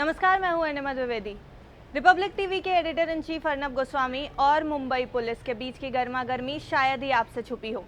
नमस्कार, मैं हूं अनिमा द्विवेदी। रिपब्लिक टीवी के editor in chief Arnab Goswami और मुंबई पुलिस के बीच की गर्मागर्मी शायद ही आपसे छुपी हो।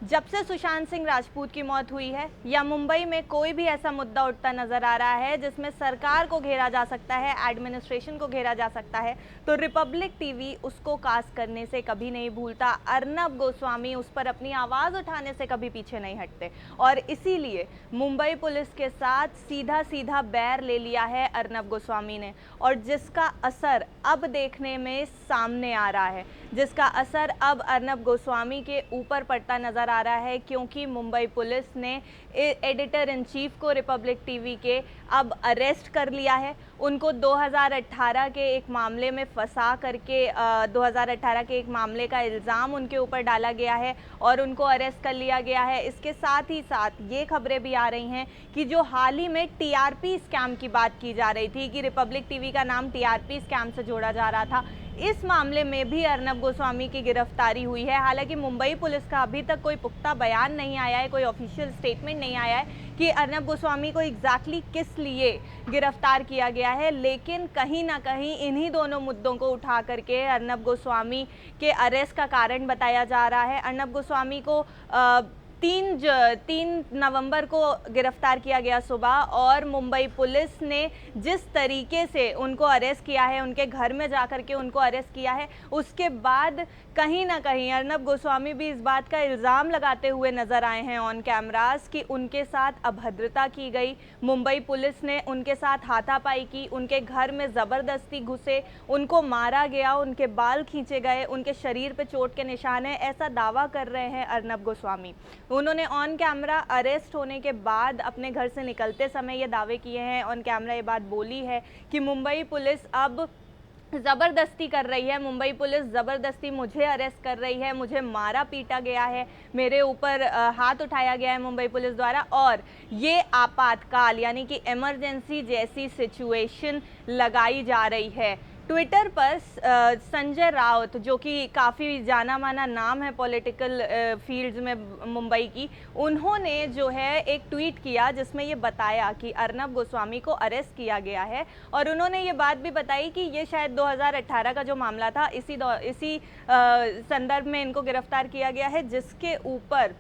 जब से सुशांत सिंह राजपूत की मौत हुई है या मुंबई में कोई भी ऐसा मुद्दा उठता नजर आ रहा है जिसमें सरकार को घेरा जा सकता है, एडमिनिस्ट्रेशन को घेरा जा सकता है, तो रिपब्लिक टीवी उसको कास्ट करने से कभी नहीं भूलता। अर्नब गोस्वामी उस पर अपनी आवाज़ उठाने से कभी पीछे नहीं हटते और इसीलिए मुंबई पुलिस के साथ सीधा सीधा बैर ले लिया है अर्नब गोस्वामी ने, और जिसका असर अब देखने में सामने आ रहा है, जिसका असर अब अर्नब गोस्वामी के ऊपर पड़ता नजर आ रहा है, क्योंकि मुंबई पुलिस ने एडिटर इन चीफ को रिपब्लिक टीवी के अब अरेस्ट कर लिया है। उनको 2018 के एक मामले में फंसा करके 2018 के एक मामले का इल्ज़ाम उनके ऊपर डाला गया है और उनको अरेस्ट कर लिया गया है। इसके साथ ही साथ ये खबरें भी आ रही हैं कि जो हाल ही में टीआरपी स्कैम की बात की जा रही थी कि रिपब्लिक टीवी का नाम टीआरपी स्कैम से जोड़ा जा रहा था, इस मामले में भी अर्नब गोस्वामी की गिरफ्तारी हुई है। हालांकि मुंबई पुलिस का अभी तक कोई पुख्ता बयान नहीं आया है, कोई ऑफिशियल स्टेटमेंट नहीं आया है कि अर्नब गोस्वामी को एग्जैक्टली किस लिए गिरफ्तार किया गया है, लेकिन कहीं ना कहीं इन्हीं दोनों मुद्दों को उठा करके अर्नब गोस्वामी के अरेस्ट का कारण बताया जा रहा है। अर्नब गोस्वामी को 3 नवंबर को गिरफ्तार किया गया सुबह, और मुंबई पुलिस ने जिस तरीके से उनको अरेस्ट किया है, उनके घर में जाकर के उनको अरेस्ट किया है, उसके बाद कहीं ना कहीं अर्नब गोस्वामी भी इस बात का इल्ज़ाम लगाते हुए नज़र आए हैं ऑन कैमरास कि उनके साथ अभद्रता की गई। मुंबई पुलिस ने उनके साथ हाथापाई की, उनके घर में ज़बरदस्ती घुसे, उनको मारा गया, उनके बाल खींचे गए, उनके शरीर पे चोट के निशान हैं, ऐसा दावा कर रहे हैं अर्नब गोस्वामी। उन्होंने ऑन कैमरा अरेस्ट होने के बाद अपने घर से निकलते समय ये दावे किए हैं, ऑन कैमरा ये बात बोली है कि मुंबई पुलिस अब ज़बरदस्ती कर रही है, मुंबई पुलिस ज़बरदस्ती मुझे अरेस्ट कर रही है, मुझे मारा पीटा गया है, मेरे ऊपर हाथ उठाया गया है मुंबई पुलिस द्वारा, और ये आपातकाल यानी कि इमरजेंसी जैसी सिचुएशन लगाई जा रही है। ट्विटर पर संजय राउत, जो कि काफ़ी जाना माना नाम है पॉलिटिकल फील्ड्स में मुंबई की, उन्होंने जो है एक ट्वीट किया जिसमें ये बताया कि अर्नब गोस्वामी को अरेस्ट किया गया है, और उन्होंने ये बात भी बताई कि ये शायद 2018 का जो मामला था इसी संदर्भ में इनको गिरफ्तार किया गया है, जिसके ऊपर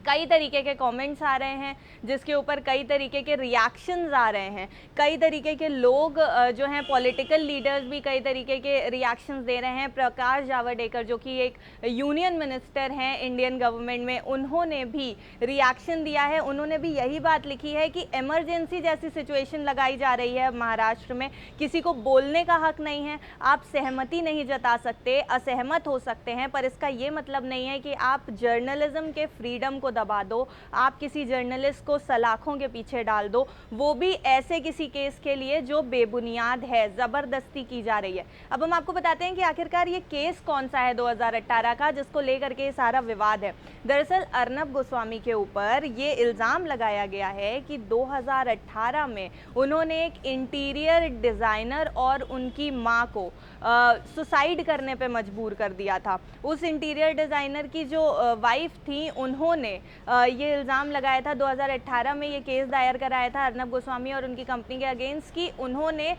कई तरीके के कमेंट्स आ रहे हैं, जिसके ऊपर कई तरीके के रिएक्शंस आ रहे हैं, कई तरीके के लोग जो हैं पॉलिटिकल लीडर्स भी कई तरीके के रिएक्शंस दे रहे हैं। प्रकाश जावड़ेकर, जो कि एक यूनियन मिनिस्टर हैं इंडियन गवर्नमेंट में, उन्होंने भी रिएक्शन दिया है। उन्होंने भी यही बात लिखी है कि इमरजेंसी जैसी सिचुएशन लगाई जा रही है महाराष्ट्र में, किसी को बोलने का हक नहीं है, आप सहमति नहीं जता सकते, असहमत हो सकते हैं, पर इसका ये मतलब नहीं है कि आप जर्नलिज्म के फ्रीडम को दबा दो, आप किसी जर्नलिस्ट को सलाखों के पीछे डाल दो, वो भी ऐसे किसी केस के लिए जो बेबुनियाद है, ज़बरदस्ती की जा रही है। अब हम आपको बताते हैं कि आखिरकार ये केस कौन सा है 2018 का, जिसको लेकर के सारा विवाद है। दरअसल अर्नब गोस्वामी के ऊपर ये इल्ज़ाम लगाया गया है कि 2018 में उन्होंने एक इंटीरियर डिज़ाइनर और उनकी माँ को सुसाइड करने पे मजबूर कर दिया था। उस इंटीरियर डिज़ाइनर की जो वाइफ थी, उन्होंने ये इल्ज़ाम लगाया था, 2018 में ये केस दायर कराया था अर्नब गोस्वामी और उनकी कंपनी के अगेंस्ट की उन्होंने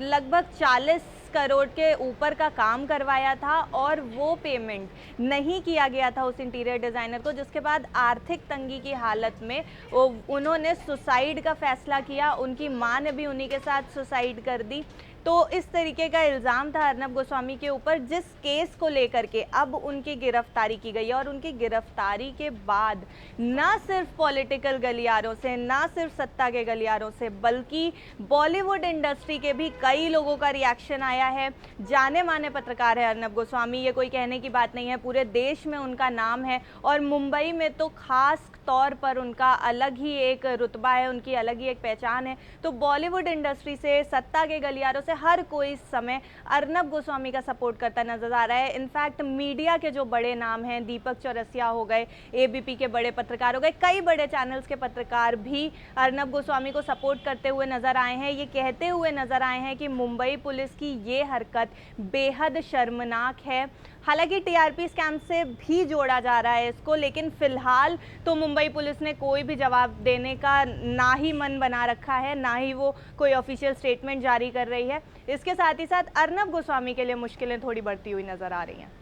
लगभग 40 करोड़ के ऊपर का काम करवाया था और वो पेमेंट नहीं किया गया था उस इंटीरियर डिज़ाइनर को, जिसके बाद आर्थिक तंगी की हालत में उन्होंने सुसाइड का फैसला किया। उनकी माँ ने भी उन्हीं के साथ सुसाइड कर दी। तो इस तरीके का इल्ज़ाम था अर्नब गोस्वामी के ऊपर, जिस केस को लेकर के अब उनकी गिरफ्तारी की गई है। और उनकी गिरफ्तारी के बाद ना सिर्फ पॉलिटिकल गलियारों से, ना सिर्फ सत्ता के गलियारों से, बल्कि बॉलीवुड इंडस्ट्री के भी कई लोगों का रिएक्शन आया है। जाने माने पत्रकार है अर्नब गोस्वामी, ये कोई कहने की बात नहीं है, पूरे देश में उनका नाम है और मुंबई में तो खास तौर पर उनका अलग ही एक रुतबा है, उनकी अलग ही एक पहचान है। तो बॉलीवुड इंडस्ट्री से, सत्ता के गलियारों से हर कोई इस समय अर्नब गोस्वामी का सपोर्ट करता नजर आ रहा है। इनफैक्ट मीडिया के जो बड़े नाम हैं, दीपक चौरसिया हो गए, एबीपी के बड़े पत्रकार हो गए, कई बड़े चैनल्स के पत्रकार भी अर्नब गोस्वामी को सपोर्ट करते हुए नजर आए हैं। ये कहते हुए नजर आए हैं कि मुंबई पुलिस की ये हरकत बेहद शर्मनाक है। हालांकि टीआरपी स्कैम से भी जोड़ा जा रहा है इसको, लेकिन फिलहाल तो मुंबई पुलिस ने कोई भी जवाब देने का ना ही मन बना रखा है, ना ही वो कोई ऑफिशियल स्टेटमेंट जारी कर रही है। इसके साथ ही साथ अर्नब गोस्वामी के लिए मुश्किलें थोड़ी बढ़ती हुई नजर आ रही हैं।